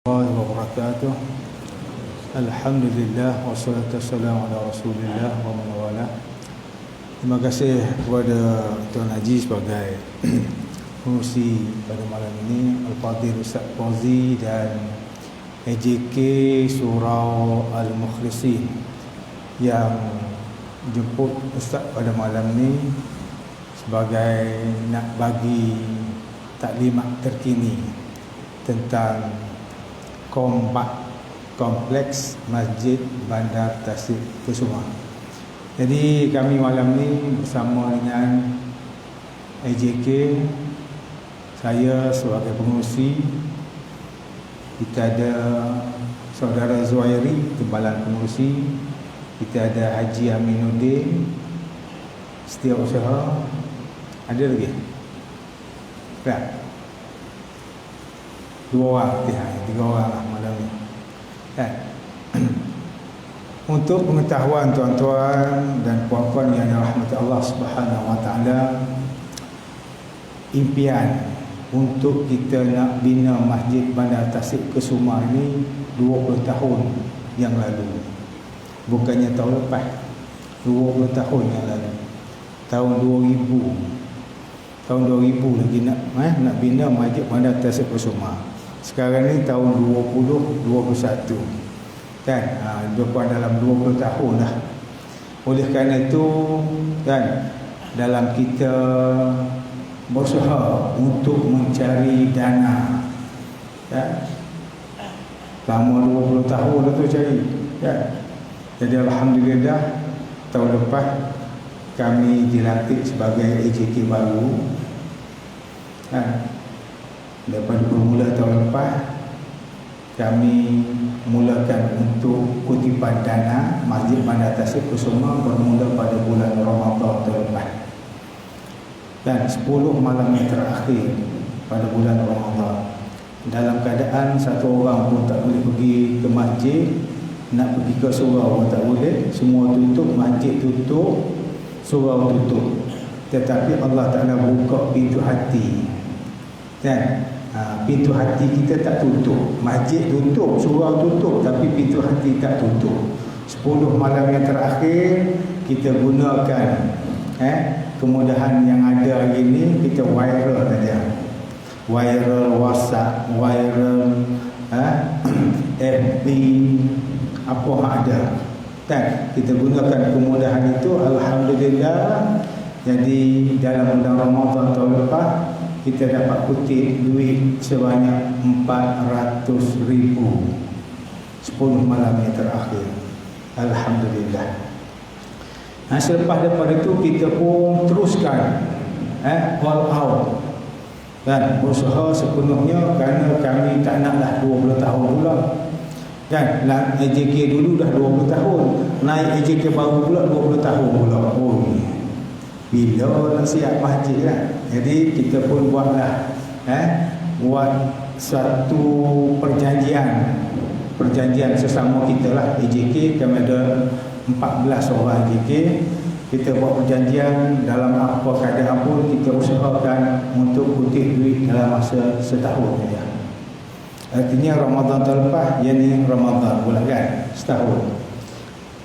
Warahmatullahi wabarakatuh. Alhamdulillah wassalatu wassalamu ala Rasulillah wa man wala. Terima kasih kepada Tuan Haji sebagai pengurusi pada malam ini, Al-Fadhil Ustaz Fauzi dan AJK Surau Al-Mukhlisin yang jemput Ustaz pada malam ini sebagai nak bagi taklimat terkini tentang kompleks Masjid Bandar Tasik Kusuma. Jadi kami malam ni bersama dengan AJK, saya sebagai pengurusi, kita ada Saudara Zuhairi, Timbalan Pengurusi, kita ada Haji Aminuddin, Setiausaha, ada lagi? Tak? Dua orang, tiga orang lah malam ni. Untuk pengetahuan tuan-tuan dan puan-puan yang dirahmati Allah Subhanahu Wa Taala, impian untuk kita nak bina Masjid Bandar Tasik Kusuma ini 20 tahun yang lalu. Bukannya tahun lepas, 20 tahun yang lalu. Tahun 2000. Tahun 2000 lagi nak bina Masjid Bandar Tasik Kusuma. Sekarang ni tahun 2021 kan, lebih dalam 20 tahun dah. Oleh kerana itu kan, dalam kita berusaha untuk mencari dana kan, selama 20 tahun dah tu cari kan. Jadi Alhamdulillah tahun lepas kami dilantik sebagai AJK baru kan. Daripada bermula tahun lepas, kami mulakan untuk kutipan dana Masjid Bandar Tasik Kusuma bermula pada bulan Ramadan tahun lepas. Dan 10 malam yang terakhir pada bulan Ramadan, dalam keadaan satu orang pun tak boleh pergi ke masjid, nak pergi ke surau pun tak boleh, semua tutup, masjid tutup, surau tutup. Tetapi Allah Ta'ala buka pintu hati kan. Pintu hati kita tak tutup. Masjid tutup, surau tutup, tapi pintu hati tak tutup. 10 malam yang terakhir kita gunakan kemudahan yang ada hari ini, kita viral saja. Viral WhatsApp, viral FB, apa yang ada kan, kita gunakan kemudahan itu. Alhamdulillah. Jadi dalam bulan Ramadan tahun lepas, kita dapat kutip duit sebanyak 400,000 10 malam yang terakhir. Alhamdulillah. Selepas daripada itu kita pun teruskan all out dan berusaha sepenuhnya, kerana kami tak naklah 20 tahun pula kan. AJK dulu dah 20 tahun, naik AJK baru pula 20 tahun pula. Bila nak siap masjid lah. Jadi kita pun buatlah buat satu perjanjian sesama kita lah, AJK. Kami ada 14 orang AJK. Kita buat perjanjian, dalam apa keadaan pun kita usahakan untuk kutip duit dalam masa setahun saja. Artinya Ramadan tahun lepas, yang ni Ramadan pula kan, setahun.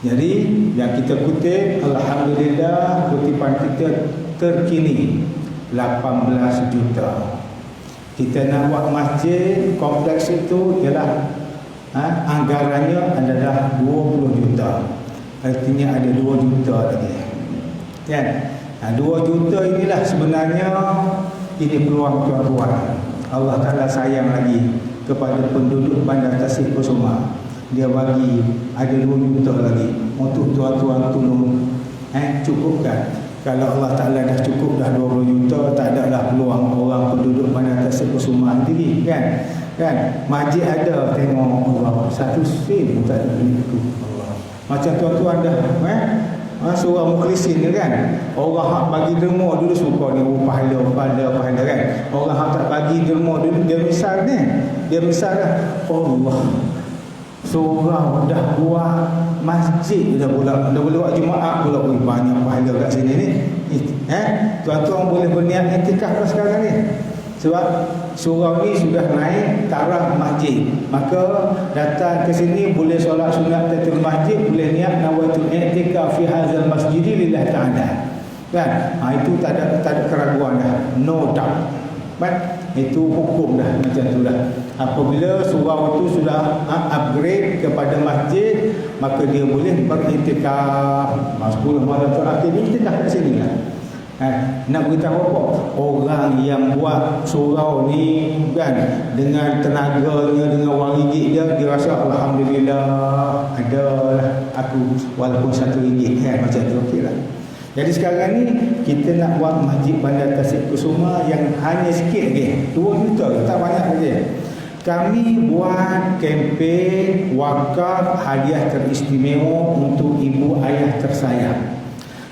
Jadi yang kita kutip, Alhamdulillah, kutipan kita terkini 18 juta. Kita nak buat masjid kompleks itu ialah anggarannya adalah 20 juta. Artinya ada 2 juta lagi kan. 2 juta inilah sebenarnya ini peluang tuan-tuan. Allah Ta'ala sayang lagi kepada penduduk Bandar Tasik Kusuma. Dia bagi ada 2 juta lagi untuk tuan-tuan tolong cukupkan. Kalau Allah Ta'ala dah cukup dah 20 juta, tak ada lah peluang orang penduduk Bandar Tasik Kusuma sendiri kan. Masjid ada, tengok Allah, 1 sen pun tak ada duit tu. Allah. Macam tuan-tuan dah surah Mukhlisin kan. Orang hak bagi derma dulu suka ni pahala kan. Orang hak tak bagi derma dulu, dia misal dah Allah, surau dah buat masjid, dah boleh buat Jumaat pula. Banyak pahala kat sini ni. Tuan-tuan boleh berniat iktikaf sekarang ni. Sebab surau ni sudah naik taraf masjid, maka datang ke sini boleh solat sunat tahiyatul masjid, boleh niat nawaitul i'tikaf fi hadzal masjid lillahi ta'ala. Kan? Itu tak ada keraguan dah. No doubt. Itu hukum dah macam tu dah. Apabila surau itu sudah upgrade kepada masjid, maka dia boleh beriktikaf 10 malam terakhir ni kita dah kat sini lah. Nak beritahu apa? Orang yang buat surau ni kan, dengan tenaganya, dengan wang ringgit dia rasa alhamdulillah ada lah aku walaupun RM1 kan, macam tu okey lah. Jadi sekarang ni kita nak buat Masjid Bandar Tasik Kusuma yang hanya sikit lagi, 2 juta, tak banyak lagi. Kami buat kempen wakaf hadiah teristimewa untuk ibu ayah tersayang.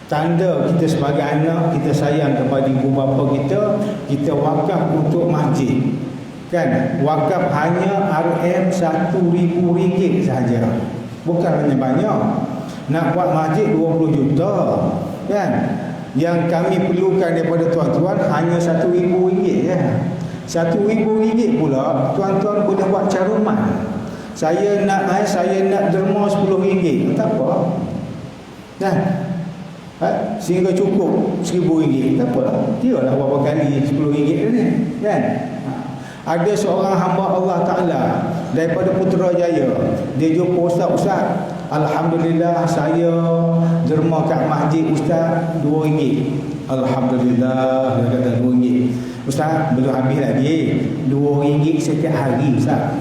Tanda kita sebagai anak, kita sayang kepada ibu bapa kita, kita wakaf untuk masjid. Kan? Wakaf hanya RM 1,000 sahaja. Bukan hanya banyak. Nak buat masjid 20 juta. Kan? Yang kami perlukan daripada tuan-tuan hanya RM1,000 ya. RM1,000 pula tuan-tuan boleh buat caruman. Saya nak derma RM10, tak apa. Kan? Sehingga cukup RM1,000, tak apa. Dia lah berapa kali RM10 ni, kan? Ada seorang hamba Allah Ta'ala daripada Putrajaya, dia jumpa ustaz, alhamdulillah saya derma kat masjid ustaz RM2. Alhamdulillah, dia kata RM2. Ustaz, belum habis lagi, RM2 setiap hari ustaz.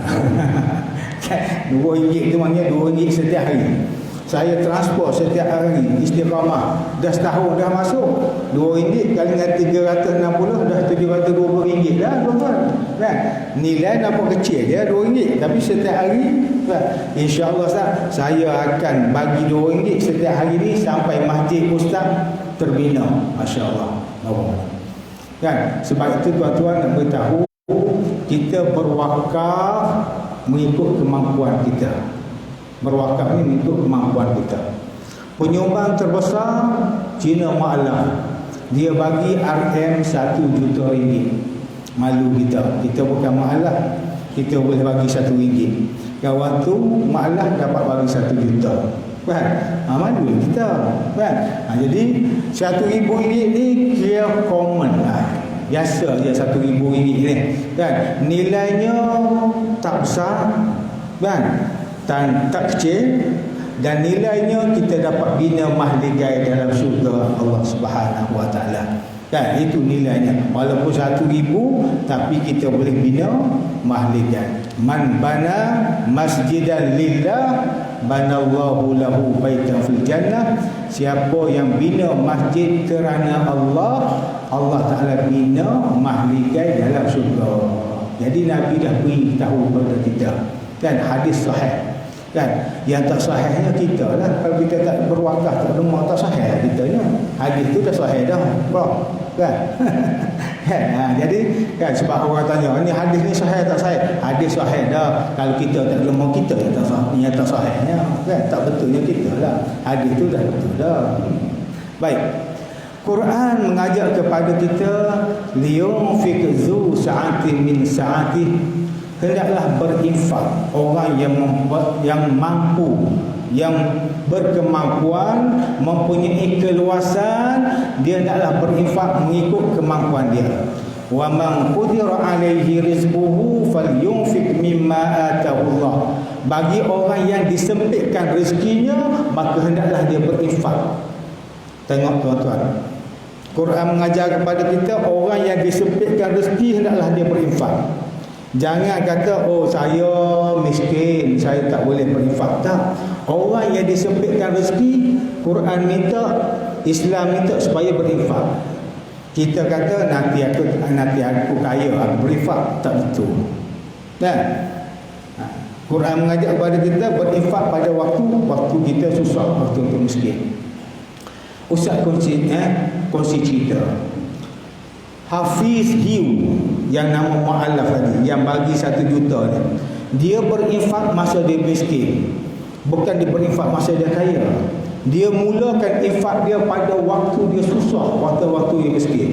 RM2 tu maknanya RM2 setiap hari. Saya transport setiap hari istiqamah. Dah setahun dah masuk. RM2 kali dengan 360 dah RM720 dah, tuan-tuan. Kan? Nilai nampak kecil dia RM2, tapi setiap hari kan? InsyaAllah Ustaz, saya akan bagi RM2 setiap hari ni sampai masjid Ustaz terbina. Masya-Allah. Kan? Sebab itu tuan-tuan nak beritahu, kita berwakaf mengikut kemampuan kita. Berwakaf ni untuk kemampuan kita. Penyumbang terbesar Cina Ma'alaf, dia bagi RM 1 juta. Malu kita, kita bukan Ma'alaf, kita boleh bagi RM1. Kawan tu Ma'alaf dapat bagi 1 juta. Kan? Malu kita. Kan? Jadi RM1,000 ni kira common lah. Biasa je RM1,000 ni. Kan? Nilainya tak besar. Kan? Tak kecil, dan nilainya kita dapat bina mahligai dalam syurga Allah Subhanahu Wa Taala. Kan, itu nilainya. Walaupun RM1,000, tapi kita boleh bina mahligai. Man bana masjidan lillah banallahu lahu baitan fil jannah. Siapa yang bina masjid kerana Allah, Allah Taala bina mahligai dalam syurga. Jadi Nabi dah beritahu kepada kita. Kan, hadis sahih. Kan, yang tak sahihnya kita lah. Kalau kita tak berwakaf, tak rumah, tak sahih kita ni. Hadis tu dah sahih dah, bro. Kan? Jadi kan, sebab orang tanya, ni hadis ni sahih tak sahih? Hadis sahih dah. Kalau kita tak rumah, kita yang tak sahihnya. Kan, tak betulnya kita lah. Hadis tu dah betul dah. Baik. Quran mengajak kepada kita liyunfiq zu sa'atin min sa'atih. Hendaklah berinfak orang yang mampu, yang berkemampuan, mempunyai keluasan, dia hendaklah berinfak mengikut kemampuan dia. Wa man qudira alaihi rizquhu falyunfiq mimma atahu Allah. Bagi orang yang disempitkan rezekinya, maka hendaklah dia berinfak. Tengok tuan-tuan, Quran mengajar kepada kita orang yang disempitkan rezeki hendaklah dia berinfak. Jangan kata, oh saya miskin, saya tak boleh berinfak. Tak. Orang yang disempitkan rezeki, Quran minta, Islam minta supaya berinfak. Kita kata nanti aku kaya, aku berinfak. Tak betul. Kan? Quran mengajak kepada kita berinfak pada waktu kita susah, waktu untuk miskin. Ustaz kongsi cerita. Hafiz Hiu yang nama Mu'alaf tadi, yang bagi 1 juta ni, dia berinfak masa dia miskin, bukan dia berinfak masa dia kaya. Dia mulakan infak dia pada waktu dia susah, waktu dia miskin.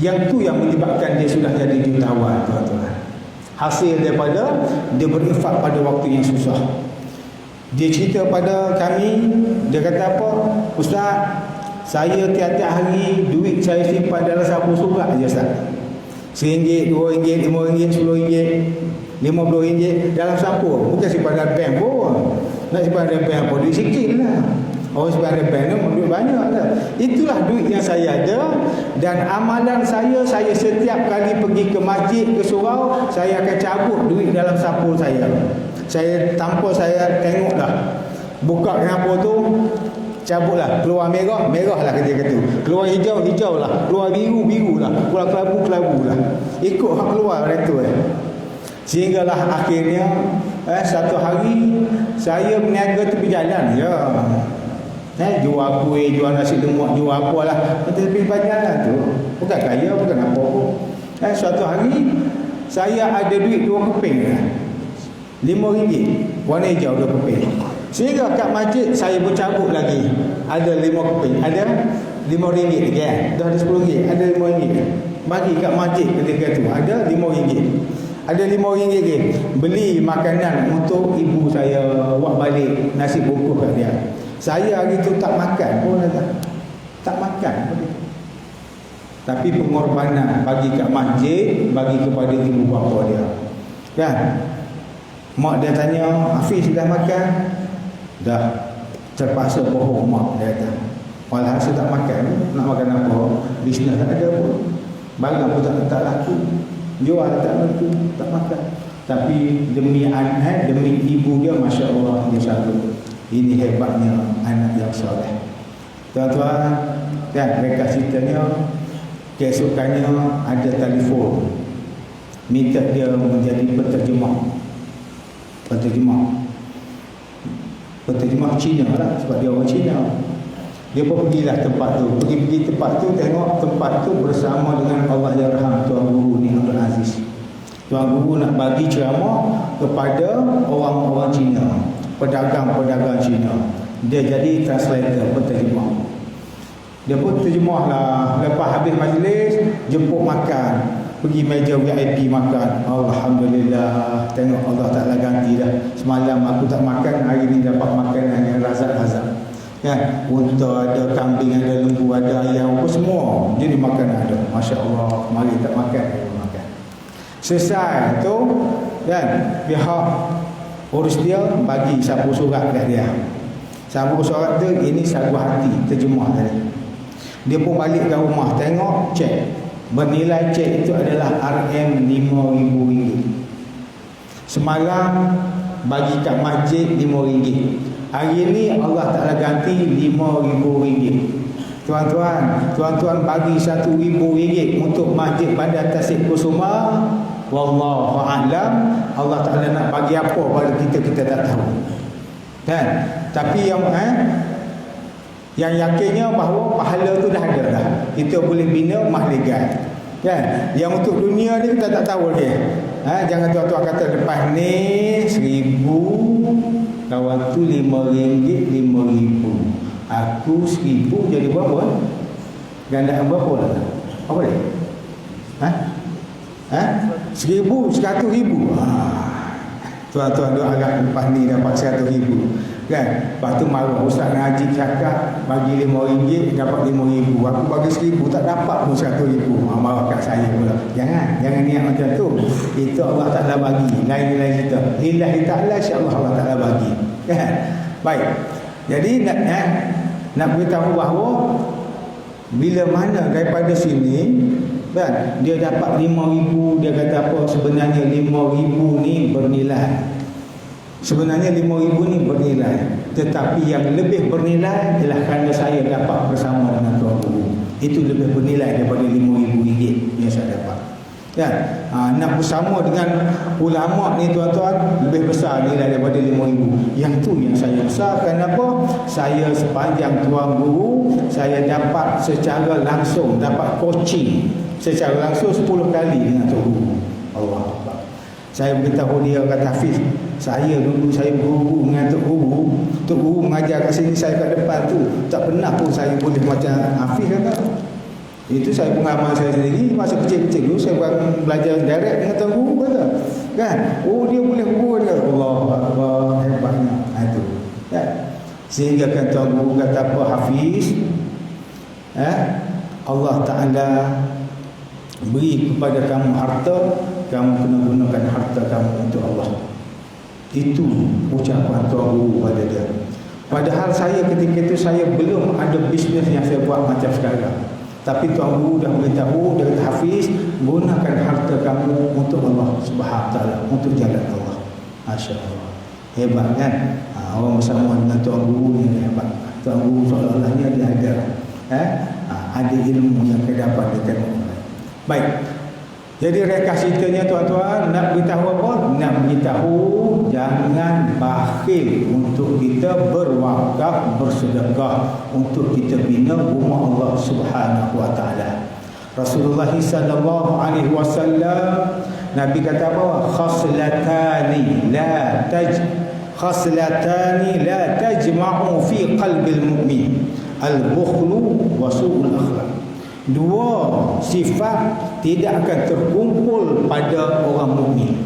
Yang tu yang menyebabkan dia sudah jadi jutawan, tuan-tuan. hasil daripada dia berinfak pada waktu yang susah. Dia cerita pada kami, dia kata apa? Ustaz, saya tiap-tiap hari duit saya simpan dalam sapu surat je Ustaz. RM1, RM2, RM5, RM10, RM50 dalam sapu. Bukan simpan dalam bank pun. Nak simpan dalam bank pun duit sikit lah. Orang simpan dalam bank tu duit banyak lah. Itulah duit yang saya ada. Dan amalan saya setiap kali pergi ke masjid, ke surau, saya akan cabut duit dalam sapu saya. Saya tanpa saya tengok dah. Buka kenapa tu, cabutlah. Keluar merah, merah lah ketika tu. Keluar hijau, hijau lah. Keluar biru, biru lah. Keluar kelabu, kelabu lah. Ikut hak keluar dari tu Sehinggalah akhirnya satu hari saya berniaga tepi jalan je. Jual kuih, jual nasi lemak, jual apa lah. Tepi jalan tu. Bukan kaya, bukan apa pun. Suatu hari saya ada duit 2 keping RM5, warna hijau 2 keping. Sehingga kat masjid saya bercabut lagi. Ada 5 keping, ada RM5 lagi Dah ada RM10, ada RM5. Bagi kat masjid ketika tu ada RM5. Ada RM5 lagi. Beli makanan untuk ibu saya, buat balik nasi bungkus kat dia. Saya hari tu tak makan pun tak makan pun. Tapi pengorbanan bagi kat masjid, bagi kepada ibu bapa dia. Kan? Mak dia tanya, Hafiz dah makan? Dah. Terpaksa bohong mak dia kata. Walhasil tak makan. Nak makan apa? Bisnes tak ada pun. Barang pun tak laku. Jual tak laku. Tak makan. Tapi demi anak, demi ibu dia, Masya Allah, dia sanggup. Ini hebatnya anak yang soleh. Tuan-tuan, kan, mereka ceritanya keesokannya ada telefon minta dia menjadi penterjemah Cina lah, sebab dia orang Cina. Dia pun pergilah tempat tu. Pergi tempat tu, tengok tempat tu bersama dengan Allah Yarham Tuan Guru ni Abdul Aziz. Tuan Guru nak bagi ceramah kepada orang-orang Cina, pedagang-pedagang Cina. Dia jadi translator, penterjemah. Dia pun terjemah lah. Lepas habis majlis, jemput makan. Pergi meja VIP makan. Alhamdulillah. Tengok Allah Ta'ala ganti dah. Semalam aku tak makan, hari ni dapat makanan yang razak-razak. Kan? Unta ada, kambing ada, lembu ada, ayam apa semua. Jadi makanan ada. Masya Allah. Mari tak makan, makan. Selesai tu, kan? Pihak urus dia bagi sapu surat kat dia. Sapu surat tu, ini sagu hati, terjemah tadi. Dia pun balik ke rumah, tengok, cek. Bernilai cek itu adalah RM5,000. Semalam bagi kat masjid RM5. Hari ini Allah Ta'ala ganti RM5,000. Tuan-tuan bagi RM1,000 untuk Masjid Bandar Tasik Kusuma. Wallahu a'lam. Allah Ta'ala nak bagi apa pada kita tak tahu. Kan? Tapi yang yakinnya bahawa pahala tu dah ada dah. Kita boleh bina mahligai. Kan? Yang untuk dunia ni kita tak tahu lagi. Jangan tuan-tuan kata lepas ni 1,000, kawan tu RM5, RM5,000. Aku 1,000 jadi berapa? Gandaan berapa lah? Apa dia? 1,000, 100,000. Tuan-tuan duk agak lepas ni dapat 100,000. Kan? Lepas tu marah Ustaz Najib cakap bagi RM5 dapat RM5,000. Aku bagi 1,000 tak dapat pun 100,000. Marah kat saya pula. Jangan niat macam tu. Itu Allah Ta'ala bagi. Lain-lain kita. Lillahi ta'ala, insya-Allah Allah Ta'ala bagi. Kan? Baik. Jadi nak beritahu bahawa bila mana daripada sini kan, dia dapat RM5,000, dia kata apa, sebenarnya RM5,000 ni bernilai. Sebenarnya RM5,000 ni bernilai. Tetapi yang lebih bernilai ialah kerana saya dapat bersama dengan Tuan Guru. Itu lebih bernilai daripada RM5,000 yang saya dapat. Kan? Nak bersama dengan ulama ni tuan-tuan lebih besar nilai daripada RM5,000. Yang tu yang saya besar. Kenapa? Saya sepanjang Tuan Guru, saya dapat secara langsung, dapat coaching secara langsung 10 kali dengan Tuan Guru. Allah Akbar. Saya beritahu dia, kata Hafiz, saya dulu saya berguru dengan Tok Guru. Tok Guru mengajar kat sini, saya kat depan tu. Tak pernah pun saya boleh macam Hafiz kata. Itu saya pengalaman saya sendiri. Masa kecil-kecil dulu saya belajar direct dengan Tok Guru kata. kan? Oh, dia boleh guru dia. Allahu Akbar, hebatnya. Itu kan? Sehingga kan tuan guru kata apa, Hafiz, Allah Ta'ala beri kepada kamu harta, kamu kena gunakan harta kamu untuk Allah. Itu ucapan tuan guru pada dia. Padahal saya ketika itu saya belum ada bisnes yang saya buat macam sekarang. Tapi tuan guru dah beritahu, dia kata, Hafiz, gunakan harta kamu untuk Allah Subhanahu Wa Taala, untuk jalan Allah. Masya Allah. Hebat kan? Orang bersama dengan tuan guru ni hebat. Tuan guru seolah-olahnya dia ada ada ilmu yang terdapat di tengok. Baik. Jadi ringkas ceritanya tuan-tuan, nak beritahu apa? Nak beritahu jangan bakhil untuk kita berwakaf, bersedekah, untuk kita bina rumah Allah Subhanahu Wa Taala. Rasulullah sallallahu alaihi wasallam, Nabi kata apa? Khaslatani la tajma'u fi qalbil mu'min, al-bukhlu wa su'ul akhlaq. Dua sifat tidak akan terkumpul pada orang mukmin.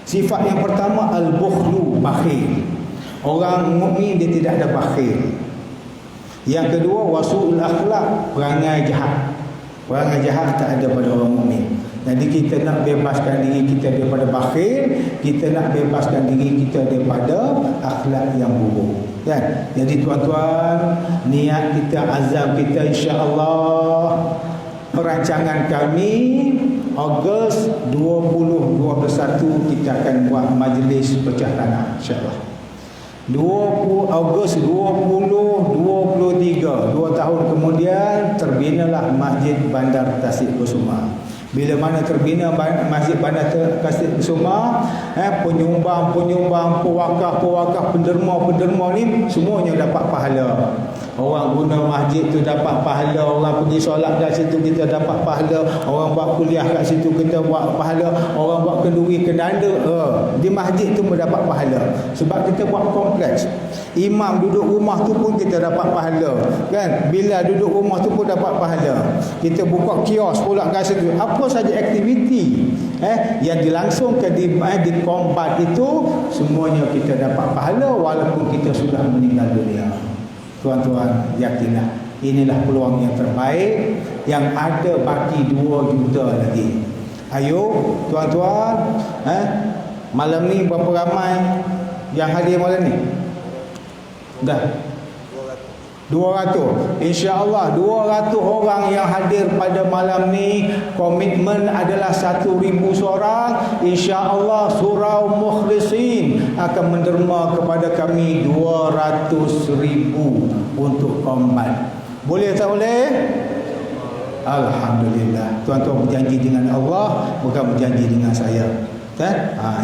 Sifat yang pertama, al-bukhlu, bakhil. Orang mukmin dia tidak ada bakhil. Yang kedua, wasu'ul akhlaq, perangai jahat. Perangai jahat tak ada pada orang mukmin. Jadi kita nak bebaskan diri kita daripada bakhil, kita nak bebaskan diri kita daripada akhlak yang buruk. Kan? Jadi tuan-tuan, niat kita, azam kita, insya-Allah perancangan kami Ogos 2021 kita akan buat majlis pecah tanah, insya-Allah. 20 Ogos 2023, 2 tahun kemudian terbinalah Masjid Bandar Tasik Kusuma. Bila mana terbina Masjid Bandar Tasik Kusuma, penyumbang-penyumbang, pewakaf-pewakaf, penderma-penderma ni semuanya dapat pahala. Orang guna masjid tu dapat pahala, orang pergi solat kat situ kita dapat pahala, orang buat kuliah kat situ kita buat pahala, orang buat kenduri kendanda di masjid tu mendapat pahala. Sebab kita buat kompleks. Imam duduk rumah tu pun kita dapat pahala, kan? Bila duduk rumah tu pun dapat pahala. Kita buka kios pula kat situ. Apa saja aktiviti yang dilangsungkan di kombat itu, semuanya kita dapat pahala walaupun kita sudah meninggal dunia. Tuan-tuan, yakinlah inilah peluang yang terbaik, yang ada baki 2 juta lagi. Ayo tuan-tuan, malam ni berapa ramai yang hadir malam ni? Dah 200. InsyaAllah 200 orang yang hadir pada malam ni. Komitmen adalah 1,000 seorang. InsyaAllah surau mukhlisin akan menderma kepada kami 200,000 untuk kombat. Boleh tak boleh? Alhamdulillah. Tuan-tuan berjanji dengan Allah, bukan berjanji dengan saya.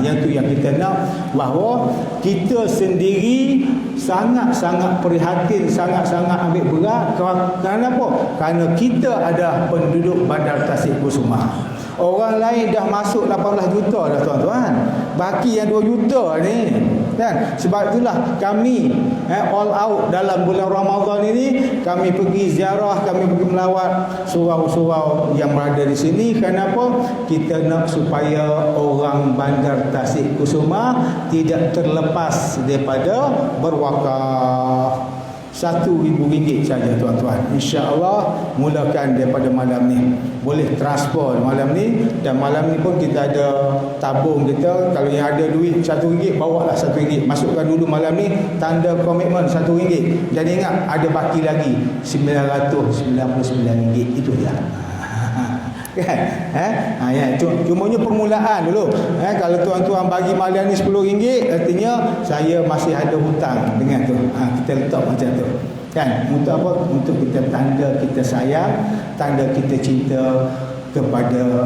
Yang tu yang kita nak, bahawa kita sendiri sangat-sangat prihatin, sangat-sangat ambil berat. Kerana apa? Kerana kita ada penduduk Bandar Tasik Kusuma. Orang lain dah masuk 18 juta dah tuan-tuan. Baki yang 2 juta ni, kan? Sebab itulah kami all out dalam bulan Ramadan ini, kami pergi ziarah, kami pergi melawat surau-surau yang berada di sini. Kenapa? Kita nak supaya orang Bandar Tasik Kusuma tidak terlepas daripada berwakaf. RM1,000 saja tuan-tuan. InsyaAllah mulakan daripada malam ni. Boleh transfer malam ni. Dan malam ni pun kita ada tabung kita. Kalau yang ada duit RM1, bawalah RM1. Masukkan dulu malam ni, tanda komitmen RM1. Dan ingat ada baki lagi RM999. Itu je. Kan? Cumanya permulaan dulu. Kalau tuan-tuan bagi malam ni RM10, artinya saya masih ada hutang dengan tu. Kita letak macam tu. Kan? Untuk apa? Untuk kita tanda kita sayang, tanda kita cinta kepada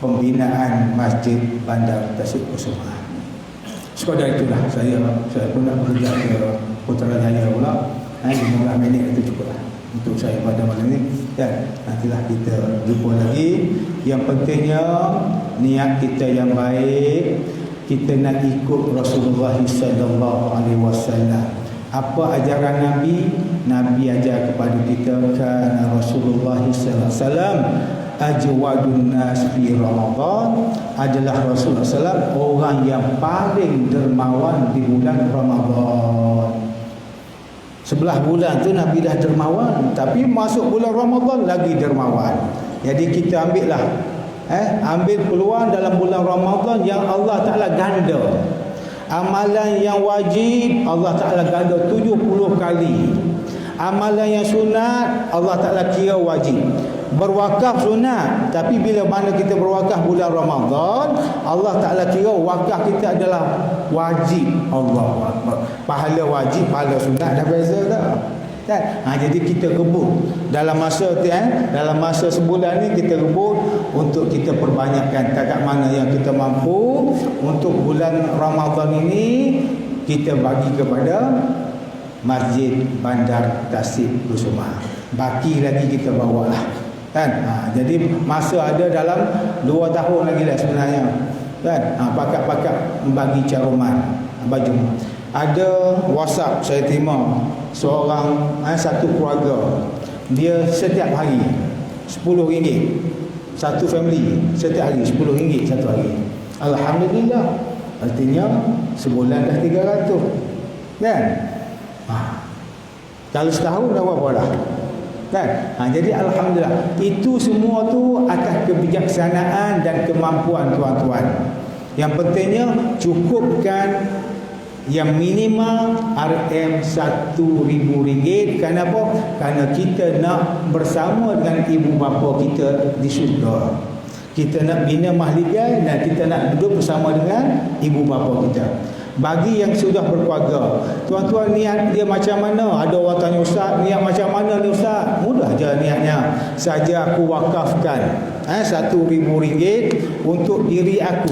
pembinaan Masjid Bandar Tasik Kusuma. Sekadar itulah saya pun nak bekerja ke Putrajaya pula. 15 minit itu cukup lah untuk saya pada malam ini. Dan nantilah kita jumpa lagi. Yang pentingnya niat kita yang baik. Kita nak ikut Rasulullah sallallahu alaihi wasallam. Apa ajaran Nabi? Nabi ajar kepada kita, kana Rasulullah sallallahu alaihi wasallam ajwadun nas fi Ramadan adalah Rasulullah SAW orang yang paling dermawan di bulan Ramadan. Sebelah bulan tu Nabi dah dermawan, tapi masuk bulan Ramadan lagi dermawan. Jadi kita ambil peluang dalam bulan Ramadan yang Allah Ta'ala ganda. Amalan yang wajib Allah Ta'ala ganda 70 kali. Amalan yang sunat Allah Ta'ala kira wajib. Berwakaf sunat, tapi bila mana kita berwakaf bulan Ramadan, Allah Ta'ala kira wakaf kita adalah wajib. Allahu Akbar. Pahala wajib, pahala sunat dah beza tak? Kan? Jadi kita rebut dalam masa dalam masa sebulan ni, kita rebut untuk kita perbanyakkan takat mana yang kita mampu. Untuk bulan Ramadan ini kita bagi kepada Masjid Bandar Tasik Kusuma. Baki lagi kita bawalah, kan? Jadi masa ada dalam 2 tahun lagi lah sebenarnya, kan? Pakat-pakat membagi caruman baju. Ada WhatsApp saya terima seorang satu keluarga, dia setiap hari RM10 satu family, setiap hari RM10 satu hari. Alhamdulillah, artinya sebulan dah 300, kan? Kalau setahun dah berapa dah, kan? Jadi alhamdulillah, itu semua tu atas kebijaksanaan dan kemampuan tuan-tuan. Yang pentingnya cukupkan yang minimal RM RM1,000. Kenapa? Kerana kita nak bersama dengan ibu bapa kita di syurga. Kita nak bina mahligai dan kita nak duduk bersama dengan ibu bapa kita. Bagi yang sudah berkeluarga, tuan-tuan niat dia macam mana? Ada orang tanya, Ustaz, niat macam mana ni Ustaz? Mudah je niatnya. Saja aku wakafkan RM1,000 untuk diri aku,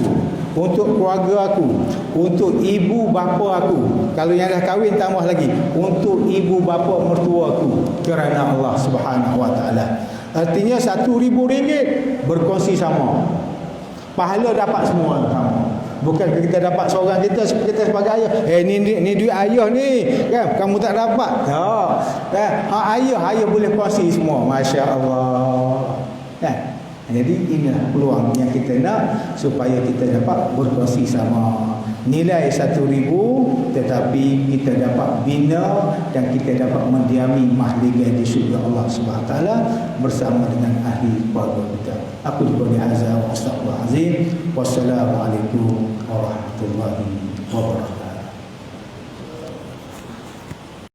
untuk keluarga aku, untuk ibu bapa aku. Kalau yang dah kahwin tambah lagi, untuk ibu bapa mertua aku, kerana Allah Subhanahu Wa Taala. Artinya RM1,000 berkongsi sama. Pahala dapat semua sama. Bukan kita dapat seorang kita sebagai ayah. Ni duit ayah ni, kan? Kamu tak dapat. Ayah boleh kongsi semua. Masya-Allah. Kan? Jadi inilah peluang yang kita nak supaya kita dapat berkongsi sama. Nilai RM1,000 tetapi kita dapat bina dan kita dapat mendiami mahligai di syurga Allah Subhanahu Wa Taala bersama dengan ahli keluarga kita. Aku diquli azza wa astaghfirullahalazim. Wassalamualaikum warahmatullahi wabarakatuh.